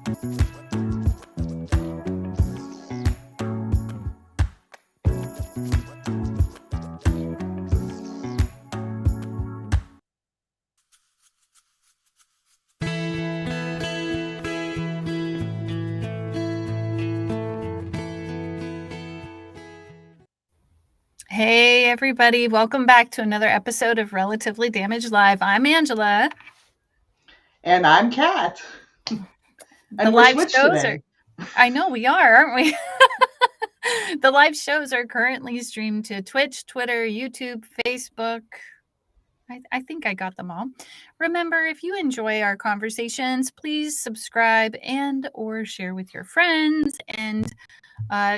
Hey, everybody. Welcome back to another episode of Relatively Damaged Live. I'm Angela. And I'm Kat. And we're live switched shows today. I know we are, aren't we? The live shows are currently streamed to Twitch, Twitter, YouTube, Facebook. I think I got them all. Remember, if you enjoy our conversations, please subscribe and or share with your friends. And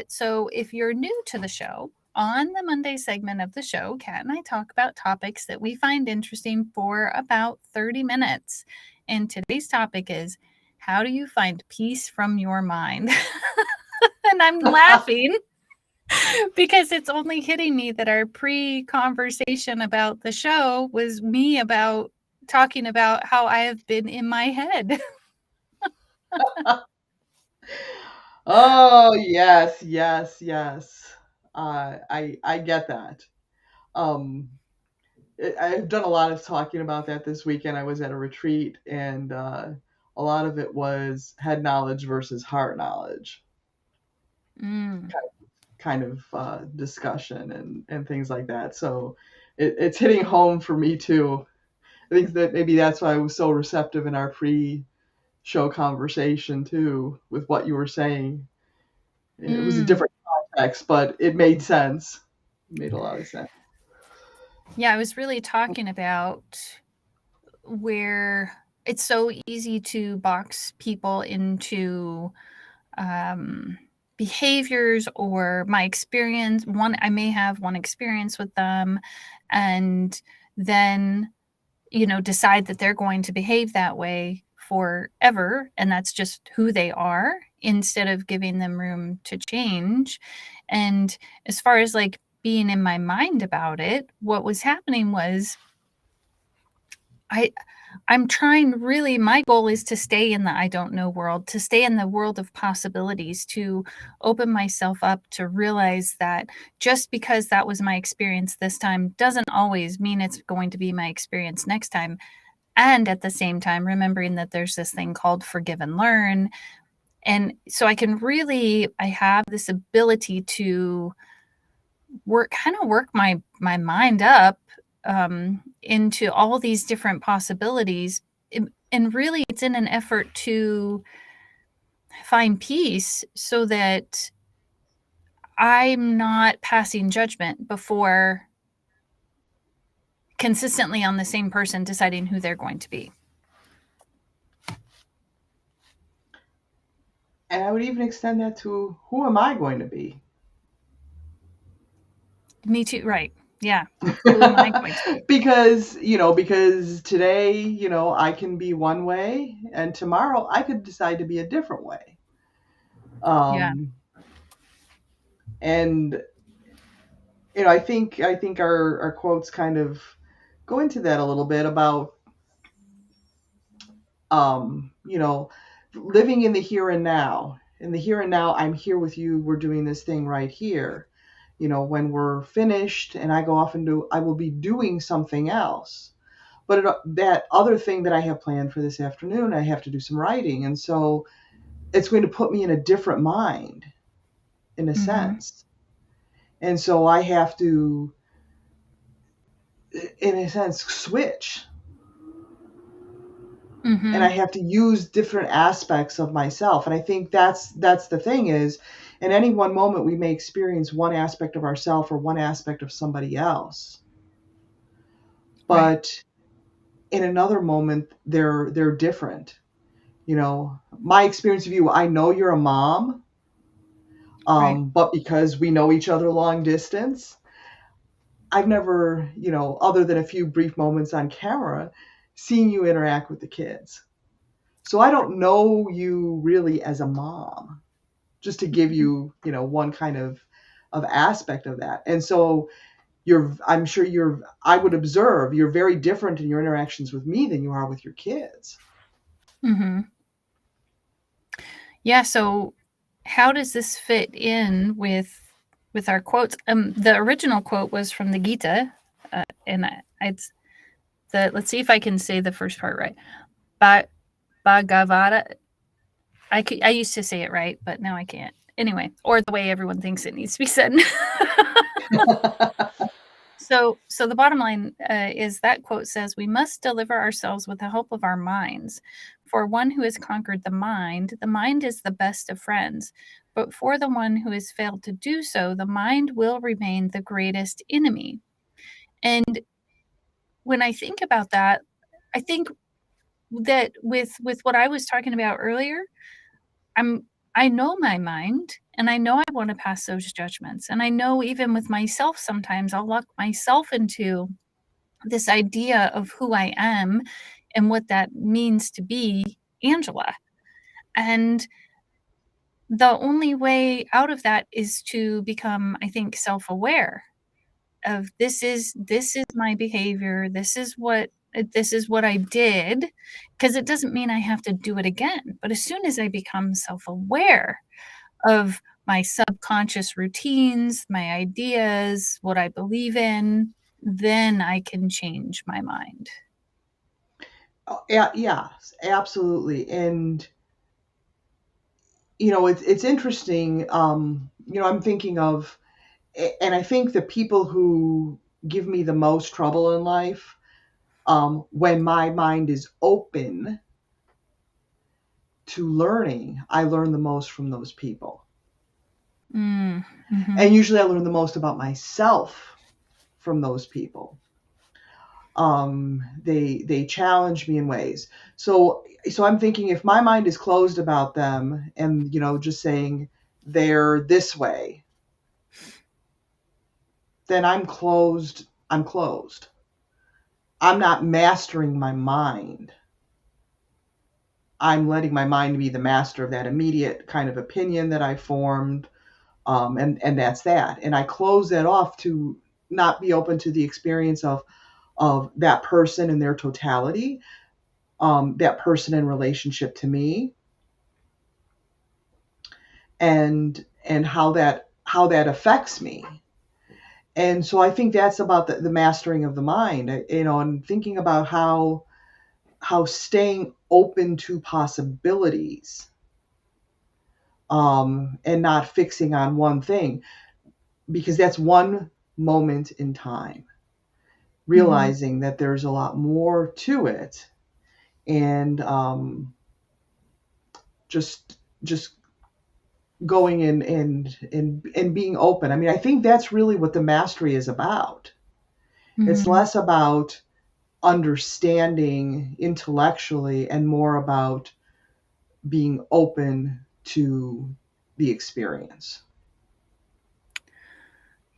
so if you're new to the show, on the Monday segment of the show, Kat and I talk about topics that we find interesting for about 30 minutes. And today's topic is, how do you find peace from your mind? And I'm laughing because it's only hitting me that our pre-conversation about the show was me about talking about how I have been in my head. Oh, yes, yes, yes. I get that. Um, I've done a lot of talking about that this weekend. I was at a retreat, and a lot of it was head knowledge versus heart knowledge kind of discussion and things like that. So it's hitting home for me too. I think that maybe that's why I was so receptive in our pre-show conversation too, with what you were saying. It was a different context, but it made sense. It made a lot of sense. Yeah, I was really talking about where it's so easy to box people into behaviors or my experience. I may have one experience with them and then, decide that they're going to behave that way forever. And that's just who they are, instead of giving them room to change. And as far as like being in my mind about it, what was happening was I'm trying, really, my goal is to stay in the I don't know world, to stay in the world of possibilities, to open myself up to realize that just because that was my experience this time doesn't always mean it's going to be my experience next time. And at the same time, remembering that there's this thing called forgive and learn. And so I have this ability to work my mind up into all these different possibilities. And really, it's in an effort to find peace so that I'm not passing judgment before consistently on the same person deciding who they're going to be. And I would even extend that to, who am I going to be? Me too, right. Yeah. Who am I going to be? because today, I can be one way, and tomorrow I could decide to be a different way. Yeah. And I think our quotes kind of go into that a little bit about um, you know, living in the here and now. In the here and now, I'm here with you. We're doing this thing right here. When we're finished and I go off and I will be doing something else. But that other thing that I have planned for this afternoon, I have to do some writing. And so it's going to put me in a different mind, in a sense. And so I have to, in a sense, switch. And I have to use different aspects of myself. And I think that's the thing is, in any one moment we may experience one aspect of ourselves or one aspect of somebody else. But in another moment they're different. My experience of you, I know you're a mom, but because we know each other long distance, I've never, other than a few brief moments on camera, seen you interact with the kids. So I don't know you really as a mom, just to give you, one kind of aspect of that. And so I would observe you're very different in your interactions with me than you are with your kids. Yeah, so how does this fit in with our quotes? The original quote was from the Gita, and it's the let's see if I can say the first part right. Ba- Bhagavata. I used to say it right, but now I can't. Anyway, or the way everyone thinks it needs to be said. So the bottom line is that quote says, "We must deliver ourselves with the help of our minds. For one who has conquered the mind is the best of friends. But for the one who has failed to do so, the mind will remain the greatest enemy." And when I think about that, I think that with what I was talking about earlier, I'm I know my mind and I know I want to pass those judgments. And I know even with myself sometimes I'll lock myself into this idea of who I am and what that means to be Angela. And the only way out of that is to become, I think, self-aware of this is my behavior, this is what I did, because it doesn't mean I have to do it again. But as soon as I become self-aware of my subconscious routines, my ideas, what I believe in, then I can change my mind. Oh, yeah, yeah, absolutely. And it's interesting. I'm thinking of, and I think the people who give me the most trouble in life, when my mind is open to learning, I learn the most from those people. Mm, And mhm, usually I learn the most about myself from those people. They challenge me in ways. So I'm thinking, if my mind is closed about them and just saying they're this way, then I'm closed. I'm not mastering my mind. I'm letting my mind be the master of that immediate kind of opinion that I formed, and that's that. And I close that off to not be open to the experience of that person in their totality, that person in relationship to me, and how that affects me. And so I think that's about the mastering of the mind, and thinking about how staying open to possibilities, and not fixing on one thing, because that's one moment in time, mhm. realizing that there's a lot more to it, and just going in and being open. I mean, I think that's really what the mastery is about. It's Mhm. less about understanding intellectually and more about being open to the experience.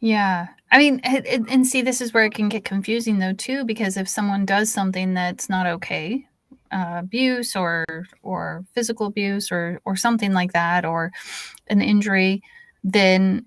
Yeah. I mean, and see, this is where it can get confusing though too, because if someone does something that's not okay, abuse or physical abuse or something like that, or an injury, then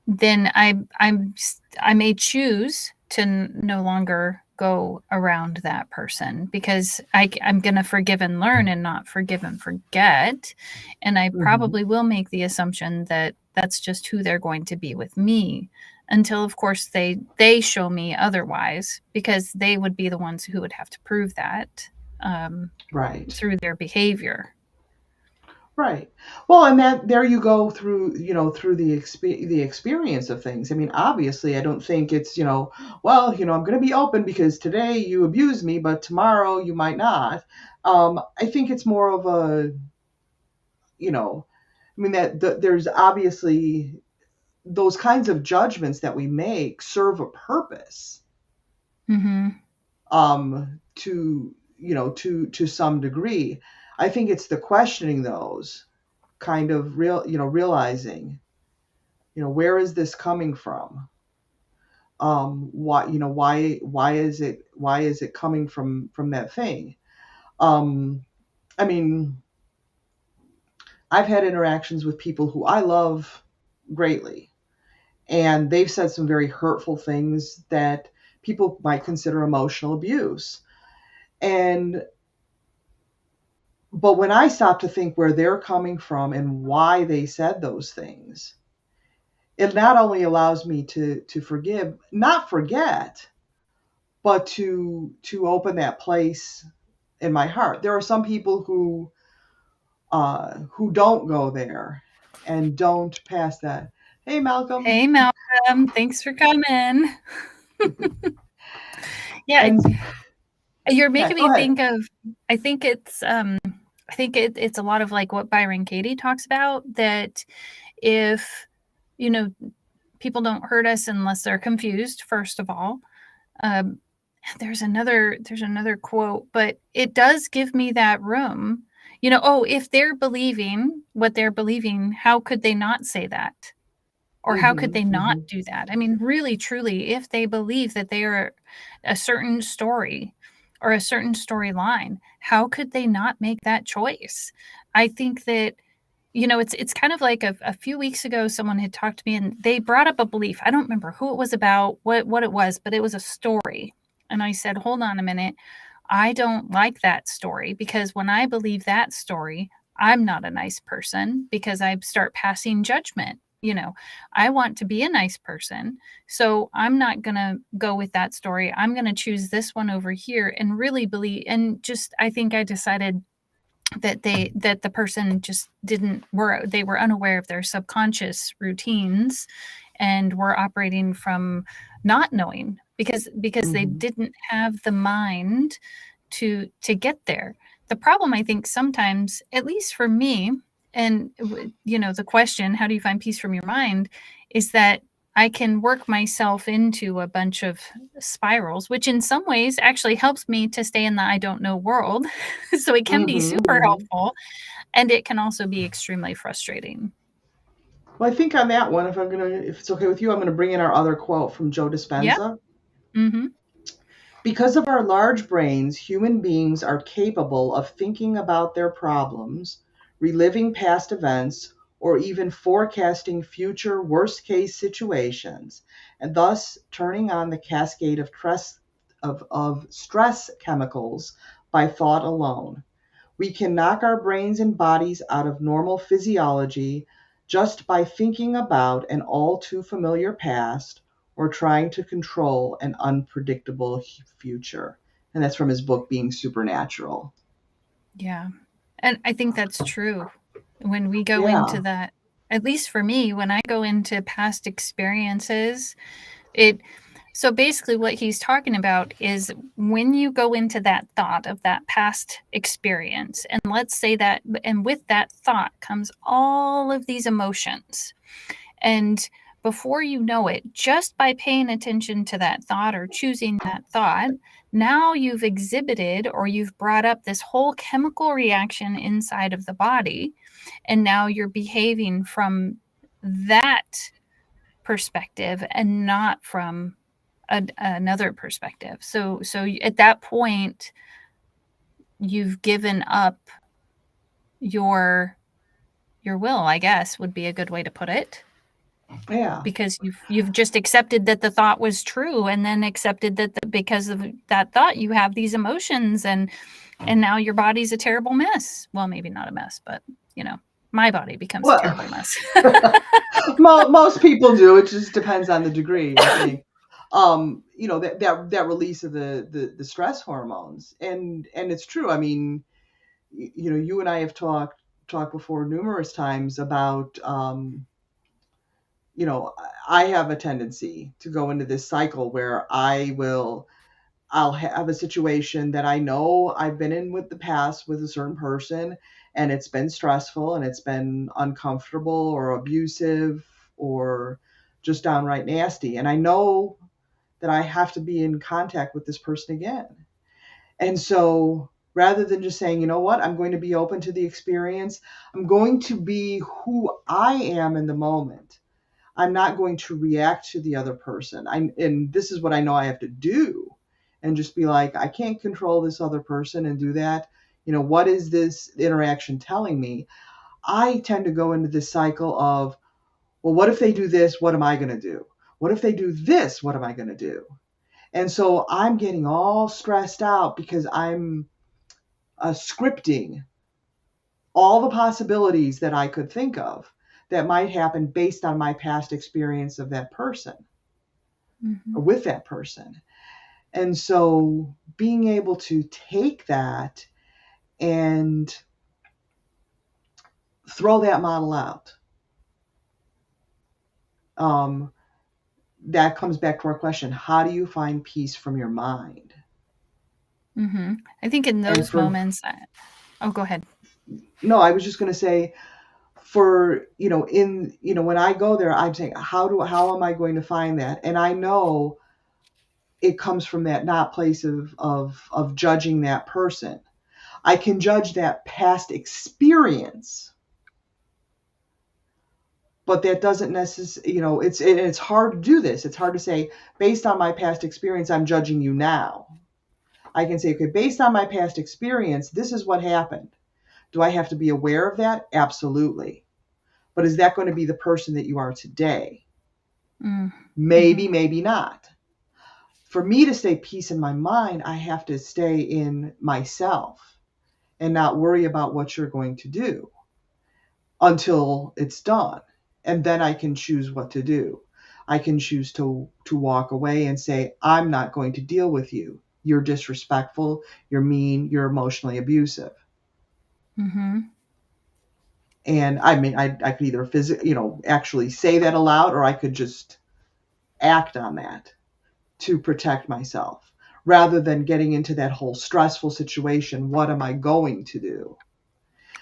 I may choose to no longer go around that person because I'm going to forgive and learn and not forgive and forget. And I Hmm. probably will make the assumption that that's just who they're going to be with me until of course they show me otherwise, because they would be the ones who would have to prove that um, Right. through their behavior. Right. Well, and that there you go through, through the experience of things. I mean, obviously, I don't think it's, well, I'm going to be open because today you abuse me, but tomorrow you might not. I think it's more of a, I mean, there's obviously those kinds of judgments that we make serve a purpose, Hmm. to some degree. I think it's the questioning those, kind of realizing, where is this coming from? Why is it coming from that thing? um I mean, I've had interactions with people who I love greatly, and they've said some very hurtful things that people might consider emotional abuse. And But when I stop to think where they're coming from and why they said those things, it not only allows me to forgive, not forget, but to open that place in my heart. There are some people who don't go there and don't pass that. Hey, Malcolm. Hey, Malcolm. Thanks for coming. Yeah, And you're yeah, making go me ahead. think of, I think it's I think it's a lot of like what Byron Katie talks about, that if, you know, people don't hurt us unless they're confused, first of all. Um, there's another quote, but it does give me that room. Oh, if they're believing what they're believing, how could they not say that? Or how could Hmm. they not Hmm. do that? I mean, really, truly, if they believe that they are a certain story or a certain storyline, how could they not make that choice? I think that, it's kind of like a few weeks ago, someone had talked to me and they brought up a belief. I don't remember who it was about, what it was, but it was a story. And I said, hold on a minute. I don't like that story, because when I believe that story, I'm not a nice person because I start passing judgment. I want to be a nice person. So I'm not going to go with that story. I'm going to choose this one over here and really believe. And just, I think I decided that the person just didn't were they were unaware of their subconscious routines and were operating from not knowing, because they Hmm. didn't have the mind to get there. The problem, I think, sometimes, at least for me, and the question, how do you find peace from your mind, is that I can work myself into a bunch of spirals, which in some ways actually helps me to stay in the I don't know world. So it can be Hmm. super Hmm. helpful, and it can also be extremely frustrating. Well, I think on that one, if it's okay with you, I'm gonna bring in our other quote from Joe Yep. Dispenza. Mhm. Because of our large brains, human beings are capable of thinking about their problems, reliving past events, or even forecasting future worst case situations, and thus turning on the cascade of stress chemicals by thought alone. We can knock our brains and bodies out of normal physiology just by thinking about an all too familiar past or trying to control an unpredictable future. And that's from his book, Being Supernatural. Yeah. And I think that's true. When we go into Yeah. that, at least for me, when I go into past experiences, it so basically what he's talking about is when you go into that thought of that past experience, and let's say that, and with that thought comes all of these emotions. And before you know it, just by paying attention to that thought or choosing that thought, now you've exhibited or you've brought up this whole chemical reaction inside of the body. And now you're behaving from that perspective and not from another perspective. So at that point, you've given up your your will, I guess, would be a good way to put it, Yeah. because you've just accepted that the thought was true, and then accepted that because of that thought you have these emotions, and now your body's a terrible mess. Well, maybe not a mess, but my body becomes a Well, terrible mess. most people do. It just depends on the degree, I think. That release of the stress hormones, and it's true. I mean, you and I have talked before numerous times about you know, I have a tendency to go into this cycle where I'll have a situation that I know I've been in with the past with a certain person, and it's been stressful and it's been uncomfortable or abusive or just downright nasty. And I know that I have to be in contact with this person again. And so rather than just saying, you know what, I'm going to be open to the experience, I'm going to be who I am in the moment. I'm not going to react to the other person. And this is what I know I have to do. And just be like, I can't control this other person and do that. What is this interaction telling me? I tend to go into this cycle of, well, what if they do this? What am I going to do? What if they do this? What am I going to do? And so I'm getting all stressed out because I'm scripting all the possibilities that I could think of that might happen based on my past experience of that person or with that person. And so being able to take that and throw that model out, that comes back to our question: how do you find peace from your mind? I think in And those for moments, oh, go ahead. no, I was just going to say, for when I go there, I'm saying, how am I going to find that? And I know it comes from that not place of judging that person. I can judge that past experience, but that doesn't necessarily, it's hard to do this. It's hard to say, based on my past experience, I'm judging you now. I can say, okay, based on my past experience, this is what happened. Do I have to be aware of that? Absolutely. But is that going to be the person that you are today? Maybe, maybe not. For me to stay peace in my mind, I have to stay in myself and not worry about what you're going to do until it's done. And then I can choose what to do. I can choose to walk away and say, I'm not going to deal with you. You're disrespectful, you're mean, you're emotionally abusive. And I mean, I could either actually say that aloud, or I could just act on that to protect myself rather than getting into that whole stressful situation. What am I going to do?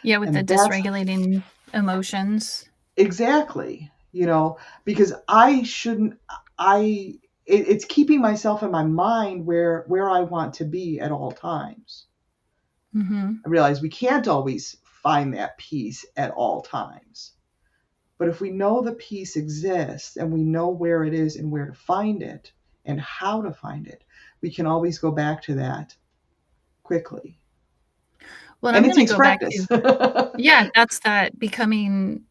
Yeah, with the And that's dysregulating emotions. exactly, because it's keeping myself in my mind where I want to be at all times. I realize we can't always find that peace at all times. But if we know the peace exists and we know where it is and where to find it and how to find it, we can always go back to that quickly. Well, And I'm it going to takes go back practice. to, yeah, that's that becoming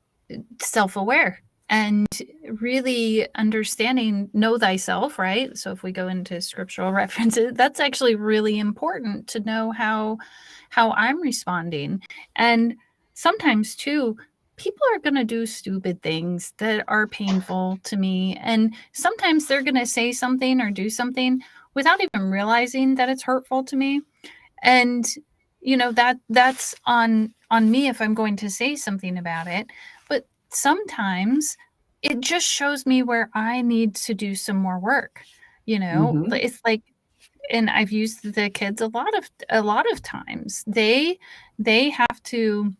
self-aware and really understanding, know thyself, right? So if we go into scriptural references, that's actually really important to know how I'm responding. And sometimes too, people are going to do stupid things that are painful to me, and sometimes they're going to say something or do something without even realizing that it's hurtful to me. And that's on me if I'm going to say something about it. But sometimes it just shows me where I need to do some more work. Mm-hmm. It's like, and I've used the kids a lot of times. They have to,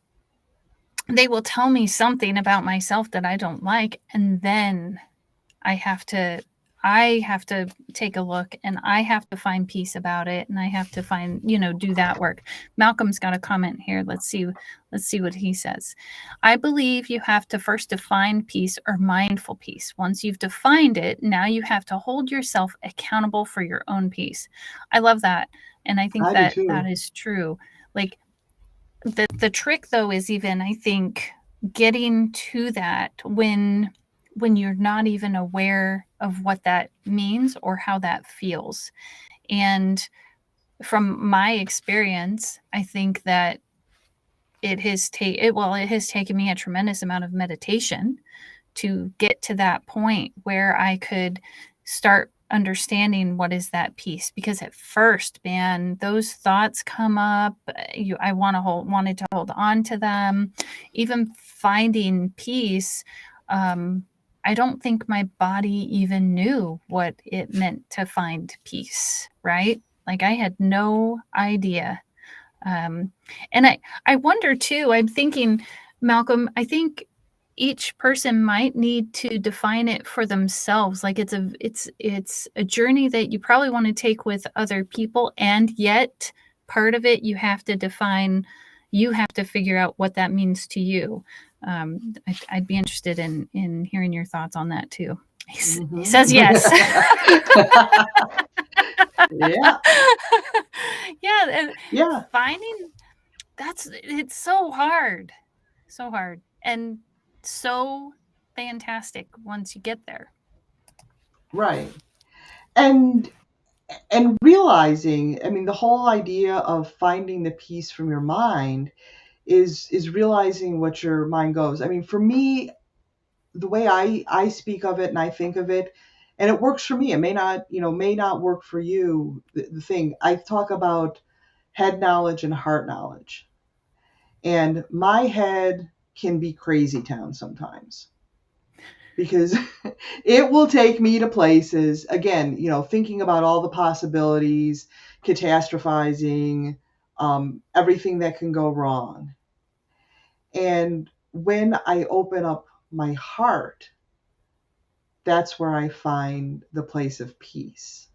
they will tell me something about myself that I don't like, and then I have to take a look, and I have to find peace about it, and I have to find, do that work. Malcolm's got a comment here. Let's see what he says. I believe you have to first define peace or mindful peace. Once you've defined it, now you have to hold yourself accountable for your own peace. I love that. And I think I do that that too. is true. Like, the trick though is, even I think, getting to that when you're not even aware of what that means or how that feels. And from my experience, I think that it has taken me a tremendous amount of meditation to get to that point where I could start understanding what is that peace. Because at first, man, those thoughts come up. I wanted to hold on to them. Even finding peace, I don't think my body even knew what it meant to find peace. Right? Like, I had no idea. And I wonder too, I'm thinking, Malcolm, I think each person might need to define it for themselves. Like, it's a journey that you probably want to take with other people, and yet part of it you have to figure out what that means to you. I'd be interested in hearing your thoughts on that too. He Mm-hmm. says yes. Yeah. Yeah, and Yeah. finding it's so hard. So hard. And so fantastic once you get there. Right. And realizing, I mean, the whole idea of finding the peace from your mind is realizing what your mind goes. I mean, for me, the way I speak of it and I think of it, and it works for me. It may not work for you. The thing I talk about head knowledge and heart knowledge. And my head can be crazy town sometimes because it will take me to places, again, thinking about all the possibilities, catastrophizing, everything that can go wrong. And when I open up my heart, that's where I find the place of peace.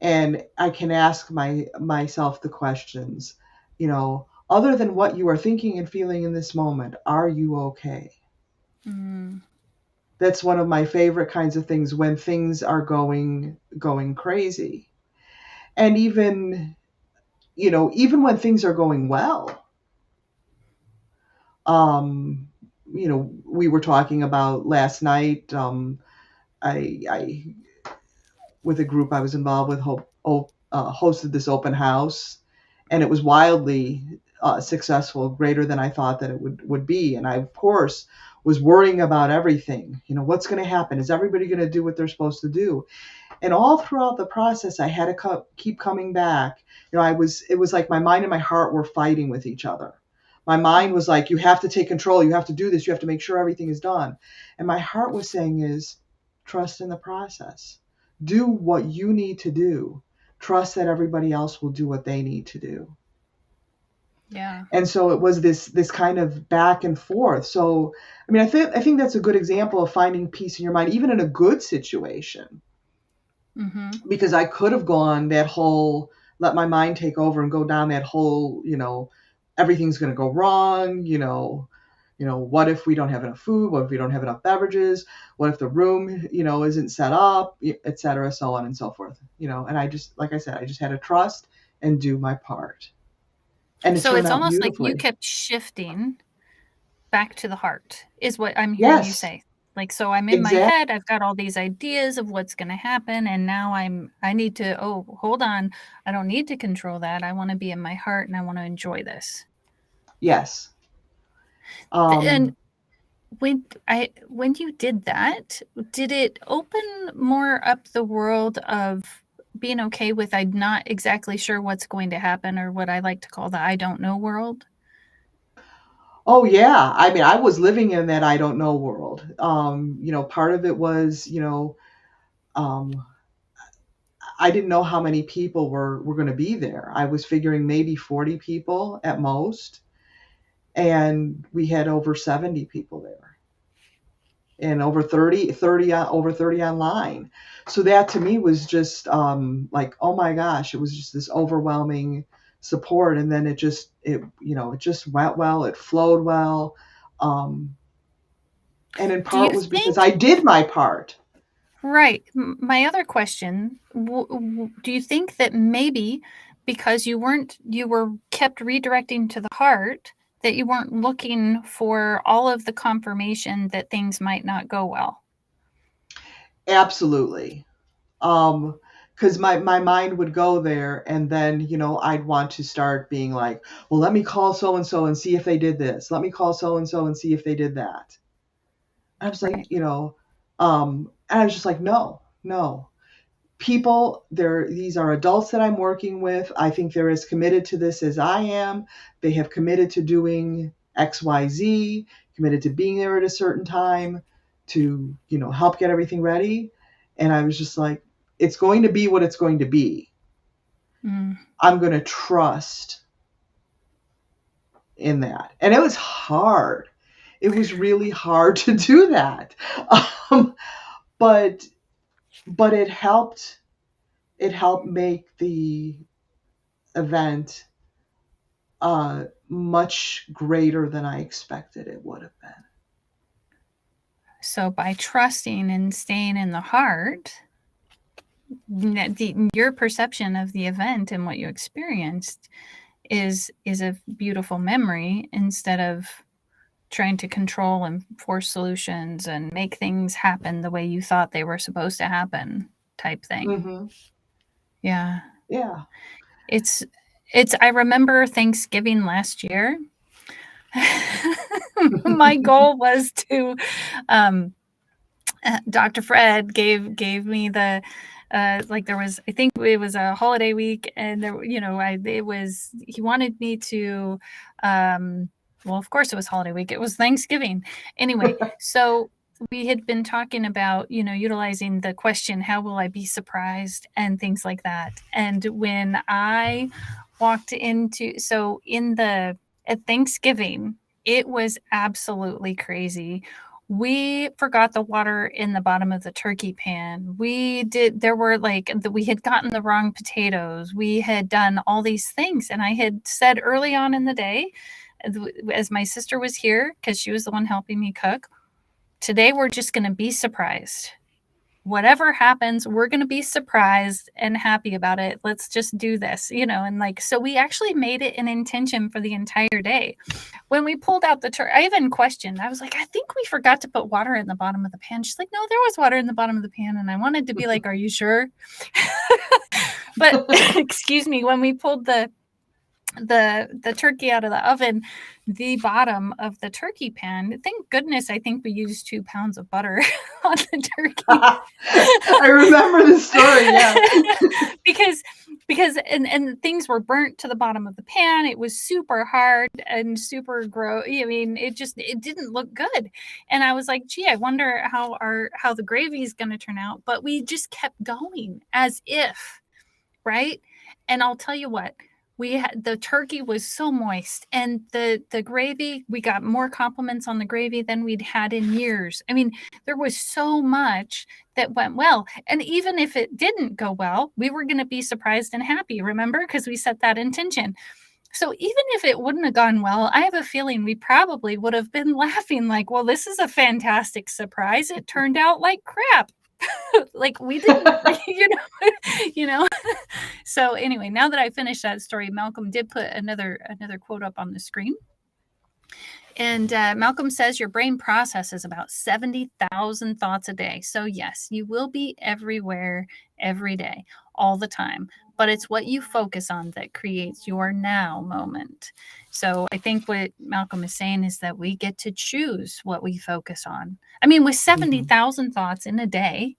And I can ask myself the questions, other than what you are thinking and feeling in this moment, are you okay? Mm. That's one of my favorite kinds of things when things are going crazy. And even when things are going well, um, we were talking about last night. I with a group I was involved with, hosted this open house, and it was wildly successful, greater than I thought that it would be. And I, of course, was worrying about everything. What's going to happen? Is everybody going to do what they're supposed to do? And all throughout the process, I had to keep coming back. It was like my mind and my heart were fighting with each other. My mind was like, you have to take control. You have to do this. You have to make sure everything is done. And my heart was saying is, trust in the process. Do what you need to do. Trust that everybody else will do what they need to do. Yeah. And so it was this kind of back and forth. So I mean, I think that's a good example of finding peace in your mind, even in a good situation, Mm-hmm. because I could have gone that whole let my mind take over and go down that whole, everything's going to go wrong, what if we don't have enough food? What if we don't have enough beverages? What if the room, isn't set up, et cetera, so on and so forth, and I just, like I said, I just had to trust and do my part. And it So turned it's out almost like you beautifully. kept shifting back to the heart, is what I'm hearing you Yes, say. Like, so I'm in my exactly. head, I've got all these ideas of what's going to happen, and now I need to, oh, hold on, I don't need to control that. I want to be in my heart and I want to enjoy this. Yes. And Um, when you did that, did it open more up the world of being okay with I'm not exactly sure what's going to happen, or what I like to call the I don't know world? oh yeah. I mean, I was living in that I don't know world. Part of it was, um, I didn't know how many people were going to be there. I was figuring maybe 40 people at most, and we had over 70 people there, and over 30 online. So that to me was just like, oh my gosh, it was just this overwhelming support. And then it just went well, it flowed well. Um, and in Do part you was because think I did my part. Right. My other question, do you think that maybe because you were kept redirecting to the heart, that you weren't looking for all of the confirmation that things might not go well? Absolutely. Because my mind would go there, and then I'd want to start being like, well, let me call so and so and see if they did this, let me call so and so and see if they did that. I was Right. like, and I was just like, no, no. People, these are adults that I'm working with. I think they're as committed to this as I am. They have committed to doing XYZ, committed to being there at a certain time to, help get everything ready. And I was just like, it's going to be what it's going to be. Mm. I'm going to trust in that. And it was hard. It was really hard to do that. Um, but but it helped make the event much greater than I expected it would have been. So by trusting and staying in the heart, your perception of the event and what you experienced is a beautiful memory, instead of trying to control and force solutions and make things happen the way you thought they were supposed to happen, type thing. Hmm. Yeah. Yeah. It's I remember Thanksgiving last year. My goal was to um Dr. Fred gave me the like there was, I think it was a holiday week, and there, he wanted me to well, of course it was holiday week. It was Thanksgiving. Anyway, so we had been talking about, utilizing the question, how will I be surprised, and things like that. And when I walked into, so in the at Thanksgiving, it was absolutely crazy. We forgot the water in the bottom of the turkey pan. There were we had gotten the wrong potatoes. We had done all these things. And I had said early on in the day, as my sister was here, because she was the one helping me cook, today we're just going to be surprised. Whatever happens, we're going to be surprised and happy about it. Let's just do this, and so we actually made it an intention for the entire day. When we pulled out the turkey, I even questioned. I was like, I think we forgot to put water in the bottom of the pan. She's like, no, there was water in the bottom of the pan. And I wanted to be like, are you sure? But excuse me, when we pulled the turkey out of the oven, the bottom of the turkey pan, thank goodness, I think we used 2 pounds of butter on the turkey. I remember this story, yeah. because and things were burnt to the bottom of the pan. It was super hard and super gross. I mean, it didn't look good. And I was like, gee, I wonder how the gravy is going to turn out. But we just kept going as if, right? And I'll tell you what, the turkey was so moist, and the gravy, we got more compliments on the gravy than we'd had in years. I mean, there was so much that went well. And even if it didn't go well, we were going to be surprised and happy, remember? Because we set that intention. So even if it wouldn't have gone well, I have a feeling we probably would have been laughing like, well, this is a fantastic surprise. It turned out like crap. Like we didn't, you know. So anyway, now that I finished that story, Malcolm did put another quote up on the screen. And Malcolm says your brain processes about 70,000 thoughts a day. So yes, you will be everywhere, every day, all the time. But it's what you focus on that creates your now moment. So I think what Malcolm is saying is that we get to choose what we focus on. I mean, with 70,000 thoughts in a day,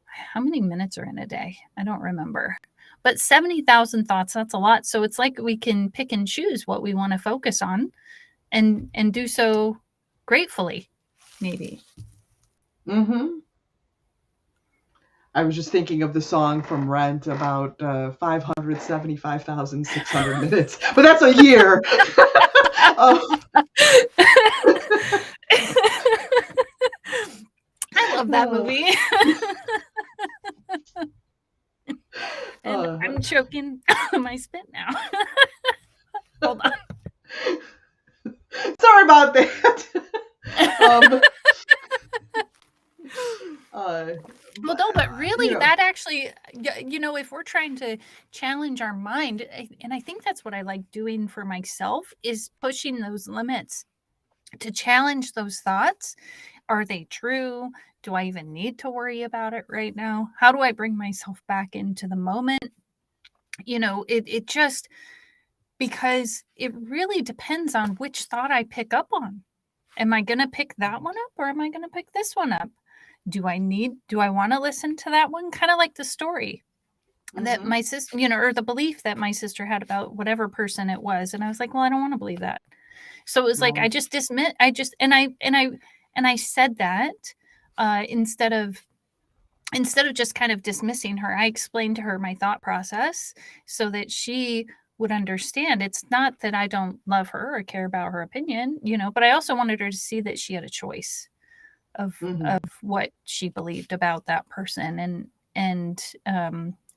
how many minutes are in a day? I don't remember. But 70,000 thoughts, that's a lot. So it's like we can pick and choose what we want to focus on and do so gratefully, maybe. Mm-hmm. I was just thinking of the song from Rent about 575,600 minutes, but that's a year. I love that movie. And I'm choking my spit now. Hold on. Sorry about that. Well, no, but really, that actually, if we're trying to challenge our mind, and I think that's what I like doing for myself, is pushing those limits to challenge those thoughts. Are they true? Do I even need to worry about it right now? How do I bring myself back into the moment? It just, because it really depends on which thought I pick up on. Am I going to pick that one up, or am I going to pick this one up? Do I want to listen to that one? Kind of like the story that my sister, or the belief that my sister had about whatever person it was. And I was like, well, I don't want to believe that. So it was like, I just dismiss, and I said that instead of just kind of dismissing her, I explained to her my thought process so that she would understand. It's not that I don't love her or care about her opinion, but I also wanted her to see that she had a choice of what she believed about that person, and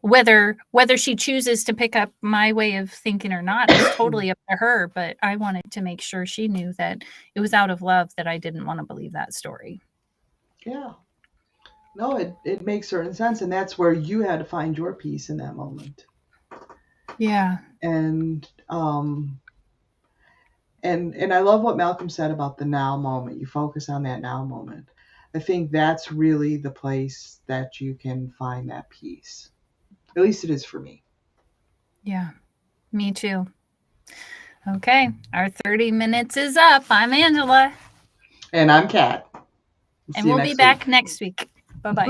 whether she chooses to pick up my way of thinking or not is totally up to her. But I wanted to make sure she knew that it was out of love that I didn't want to believe that story. Yeah. No, it makes certain sense, and that's where you had to find your peace in that moment. Yeah. And and I love what Malcolm said about the now moment. You focus on that now moment. I think that's really the place that you can find that peace. At least it is for me. Yeah. Me too. Okay, our 30 minutes is up. I'm Angela. And I'm Kat. And we'll be back next week. Bye-bye.